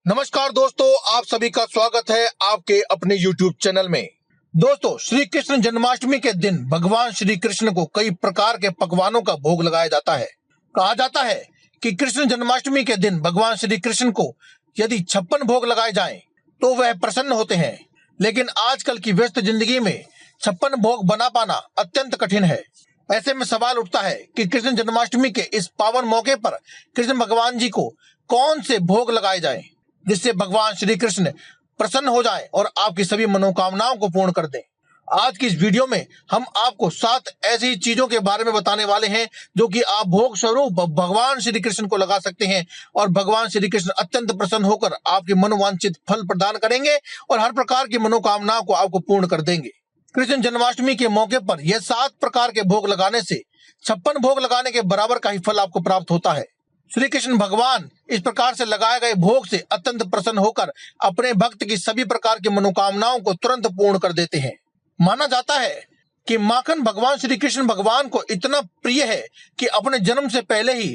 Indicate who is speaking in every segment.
Speaker 1: नमस्कार दोस्तों, आप सभी का स्वागत है आपके अपने YouTube चैनल में। दोस्तों, श्री कृष्ण जन्माष्टमी के दिन भगवान श्री कृष्ण को कई प्रकार के पकवानों का भोग लगाया जाता है। कहा जाता है कि कृष्ण जन्माष्टमी के दिन भगवान श्री कृष्ण को यदि 56 भोग लगाए जाएं तो वह प्रसन्न होते हैं। लेकिन आजकल की व्यस्त जिंदगी में 56 भोग बना पाना अत्यंत कठिन है। ऐसे में सवाल उठता है कि कृष्ण जन्माष्टमी के इस पावन मौके पर कृष्ण भगवान जी को कौन से भोग लगाए जाएं जिससे भगवान श्री कृष्ण प्रसन्न हो जाएं और आपकी सभी मनोकामनाओं को पूर्ण कर दें। आज की इस वीडियो में हम आपको 7 ऐसी चीजों के बारे में बताने वाले हैं जो कि आप भोग स्वरूप भगवान श्री कृष्ण को लगा सकते हैं और भगवान श्री कृष्ण अत्यंत प्रसन्न होकर आपके मनोवांछित फल प्रदान करेंगे और हर प्रकार की मनोकामनाओं को आपको पूर्ण कर देंगे। कृष्ण जन्माष्टमी के मौके पर यह 7 प्रकार के भोग लगाने से 56 भोग लगाने के बराबर का ही फल आपको प्राप्त होता है। श्री कृष्ण भगवान इस प्रकार से लगाए गए भोग से अत्यंत प्रसन्न होकर अपने भक्त की सभी प्रकार की मनोकामनाओं को तुरंत पूर्ण कर देते हैं। माना जाता है कि माखन भगवान श्री कृष्ण भगवान को इतना प्रिय है कि अपने जन्म से पहले ही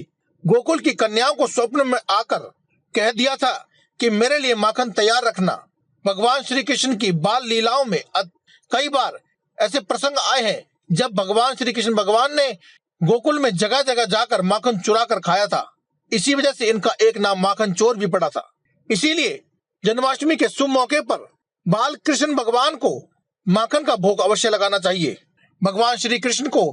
Speaker 1: गोकुल की कन्याओं को स्वप्न में आकर कह दिया था कि मेरे लिए माखन तैयार रखना। भगवान श्री कृष्ण की बाल लीलाओं में कई बार ऐसे प्रसंग आए हैं जब भगवान श्री कृष्ण भगवान ने गोकुल में जगह जगह जाकर माखन चुरा कर खाया था। इसी वजह से इनका एक नाम माखन चोर भी पड़ा था। इसीलिए जन्माष्टमी के शुभ मौके पर बाल कृष्ण भगवान को माखन का भोग अवश्य लगाना चाहिए। भगवान श्री कृष्ण को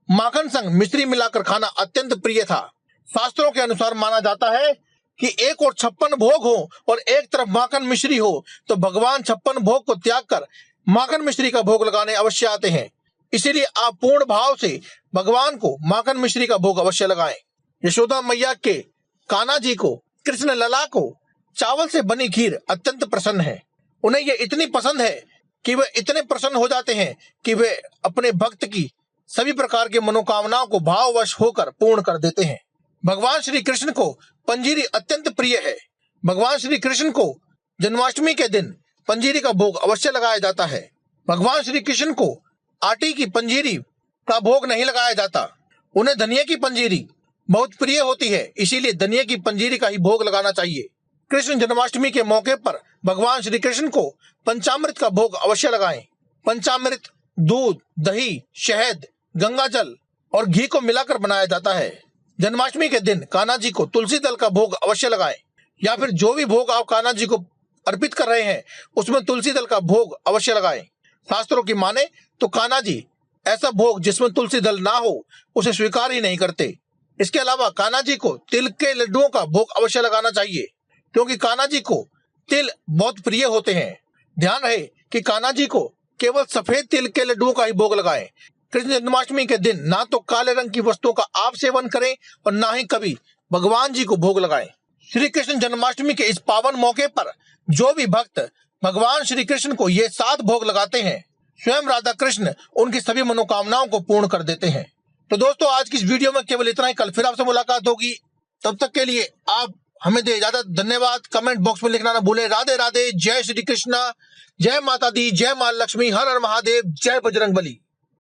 Speaker 1: माखन संग मिश्री मिलाकर खाना अत्यंत प्रिय था। शास्त्रों के अनुसार माना जाता है कि एक और 56 भोग हो और एक तरफ माखन मिश्री हो तो भगवान 56 भोग को त्याग कर माखन मिश्री का भोग लगाने अवश्य आते हैं। इसीलिए आप पूर्ण भाव से भगवान को माखन मिश्री का भोग अवश्य लगाएं। यशोदा मैया के कान्हा जी को, कृष्ण लला को चावल से बनी खीर अत्यंत प्रसन्न है। उन्हें यह इतनी पसंद है कि वे इतने प्रसन्न हो जाते हैं कि वे अपने भक्त की सभी प्रकार की मनोकामनाओं को भाववश होकर पूर्ण कर देते हैं। भगवान श्री कृष्ण को पंजीरी अत्यंत प्रिय है। भगवान श्री कृष्ण को जन्माष्टमी के दिन पंजीरी का भोग अवश्य लगाया जाता है। भगवान श्री कृष्ण को आटे की पंजीरी का भोग नहीं लगाया जाता। उन्हें धनिया की पंजीरी बहुत प्रिय होती है, इसीलिए धनिया की पंजीरी का ही भोग लगाना चाहिए। कृष्ण जन्माष्टमी के मौके पर भगवान श्री कृष्ण को पंचामृत का भोग अवश्य लगाएं। पंचामृत दूध, दही, शहद, गंगाजल और घी को मिलाकर बनाया जाता है। जन्माष्टमी के दिन कान्हा जी को तुलसी दल का भोग अवश्य लगाएं, या फिर जो भी भोग आप कान्हा जी को अर्पित कर रहे हैं उसमें तुलसी दल का भोग अवश्य लगाएं। शास्त्रों की माने तो कान्हा जी ऐसा भोग जिसमें तुलसी दल ना हो उसे स्वीकार ही नहीं करते। इसके अलावा कान्हा जी को तिल के लड्डुओं का भोग अवश्य लगाना चाहिए, क्योंकि कान्हा जी को तिल बहुत प्रिय होते हैं। ध्यान रहे कि कान्हा जी को केवल सफेद तिल के लड्डुओं का ही भोग लगाएं। कृष्ण जन्माष्टमी के दिन ना तो काले रंग की वस्तुओं का आप सेवन करें और ना ही कभी भगवान जी को भोग लगाएं। श्री कृष्ण जन्माष्टमी के इस पावन मौके पर जो भी भक्त भगवान श्री कृष्ण को ये 7 भोग लगाते हैं, स्वयं राधा कृष्ण उनकी सभी मनोकामनाओं को पूर्ण कर देते हैं। तो दोस्तों, आज की इस वीडियो में केवल इतना ही। कल फिर आपसे मुलाकात होगी। तब तक के लिए आप हमें दे इजाजत। धन्यवाद। कमेंट बॉक्स में लिखना ना भूलें। राधे राधे, जय श्री कृष्णा, जय माता दी, जय मां लक्ष्मी, हर हर महादेव, जय बजरंगबली।